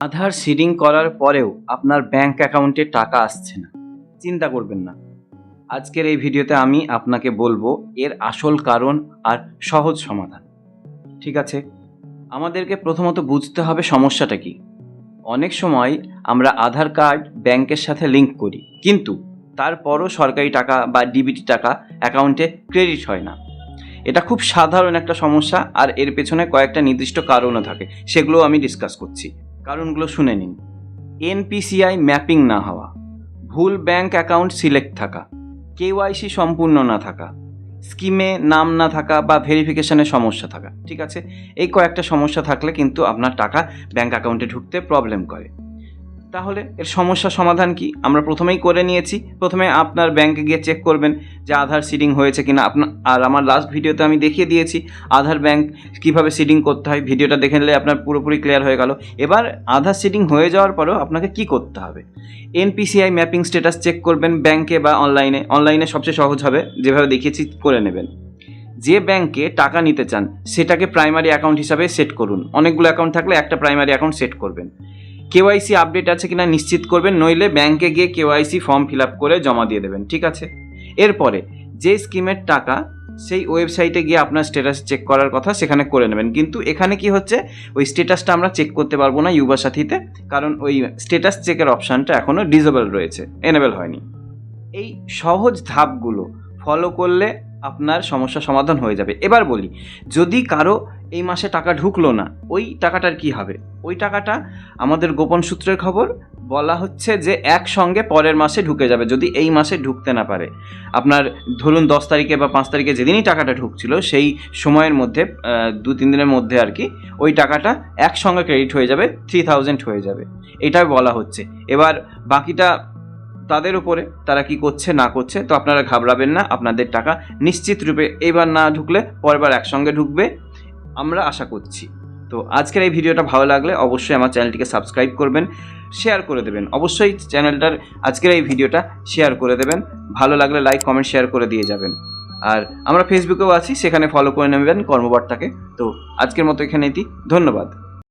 আধার seeding করার পরেও আপনার ব্যাংক অ্যাকাউন্টে টাকা আসছে না, চিন্তা করবেন না। আজকের এই ভিডিওতে আমি আপনাকে বলবো এর আসল কারণ আর সহজ সমাধান। ঠিক আছে, আমাদেরকে প্রথমত বুঝতে হবে সমস্যাটা কি। অনেক সময় আমরা আধার কার্ড ব্যাংকের সাথে লিঙ্ক করি, কিন্তু তারপরও সরকারি টাকা বা ডিবিটি টাকা অ্যাকাউন্টে ক্রেডিট হয় না। এটা খুব সাধারণ একটা সমস্যা, আর এর পেছনে কয়েকটা নির্দিষ্ট কারণও থাকে, সেগুলো আমি ডিসকাস করছি। কারণগুলো শুনে নিন। এনপিসিআই ম্যাপিং না হওয়া, ভুল ব্যাংক অ্যাকাউন্ট সিলেক্ট থাকা, কেওয়াইসি সম্পূর্ণ না থাকা, স্কিমে নাম না থাকা বা ভেরিফিকেশনের সমস্যা থাকা। ঠিক আছে, এই কয়েকটা সমস্যা থাকলে কিন্তু আপনার টাকা ব্যাংক অ্যাকাউন্টে ঢুকতে প্রবলেম করে। তাহলে এর সমস্যা সমাধান কি আমরা প্রথমেই করে নিয়েছি। প্রথমে আপনার ব্যাংকে গিয়ে চেক করবেন যে আধার সিডিং হয়েছে কিনা। আর আমার লাস্ট ভিডিওতে আমি দেখিয়ে দিয়েছি আধার ব্যাংক কীভাবে সিডিং করতে হয়। ভিডিওটা দেখে নিলে আপনার পুরোপুরি ক্লিয়ার হয়ে গেল। এবার আধার সিডিং হয়ে যাওয়ার পরেও আপনাকে কি করতে হবে, এনপিসিআই ম্যাপিং স্ট্যাটাস চেক করবেন ব্যাংকে বা অনলাইনে সবচেয়ে সহজ হবে, যেভাবে দেখিয়েছি করে নেবেন। যে ব্যাংকে টাকা নিতে চান সেটাকে প্রাইমারি অ্যাকাউন্ট হিসাবে সেট করুন। অনেকগুলো অ্যাকাউন্ট থাকলে একটা প্রাইমারি অ্যাকাউন্ট সেট করবেন। কেওয়াইসি আপডেট আছে কিনা নিশ্চিত করবেন, নইলে ব্যাংকে গিয়ে কেওয়াইসি ফর্ম ফিল আপ করে জমা দিয়ে দেবেন। ঠিক আছে, এরপরে যে স্কিমের টাকা সেই ওয়েবসাইটে গিয়ে আপনার স্ট্যাটাস চেক করার কথা সেখানে করে নেবেন। কিন্তু এখানে কি হচ্ছে, ওই স্ট্যাটাসটা আমরা চেক করতে পারবো না ইউবা সাথীতে, কারণ ওই স্ট্যাটাস চেকের অপশানটা এখনও ডিসেবল রয়েছে, এনেবেল হয়নি। এই সহজ ধাপগুলো ফলো করলে আপনার সমস্যা সমাধান হয়ে যাবে। এবার বলি, যদি কারো এই মাসে টাকা ঢুকলো না, ওই টাকাটার কি হবে? ওই টাকাটা আমাদের গোপন সূত্রের খবর বলা হচ্ছে যে একসঙ্গে পরের মাসে ঢুকে যাবে। যদি এই মাসে ঢুকতে না পারে, আপনার ধরুন 10 তারিখে বা 5 তারিখে যেদিনই টাকাটা ঢুকছিল সেই সময়ের মধ্যে 2-3 দিনের মধ্যে আর কি, ওই টাকাটা একসঙ্গে ক্রেডিট হয়ে যাবে, 3000 হয়ে যাবে, এটাই বলা হচ্ছে। এবার বাকিটা তাদের উপরে, তারা কি করছে না করছে। তো আপনারা ঘাবড়াবেন না, আপনাদের টাকা নিশ্চিত রূপে এবার না ঢুকলে পরেরবার একসঙ্গে ঢুকবে, আমরা আশা করছি। তো আজকের এই ভিডিওটা ভালো লাগলে অবশ্যই আমার চ্যানেলটিকে সাবস্ক্রাইব করবেন, শেয়ার করে দেবেন। অবশ্যই চ্যানেলটার আজকের এই ভিডিওটা শেয়ার করে দেবেন, ভালো লাগলে লাইক কমেন্ট শেয়ার করে দিয়ে যাবেন। আর আমরা ফেসবুকেও আছি, সেখানে ফলো করে নেবেন কর্মবার্তাকে। তো আজকের মতো এখানে ধন্যবাদ।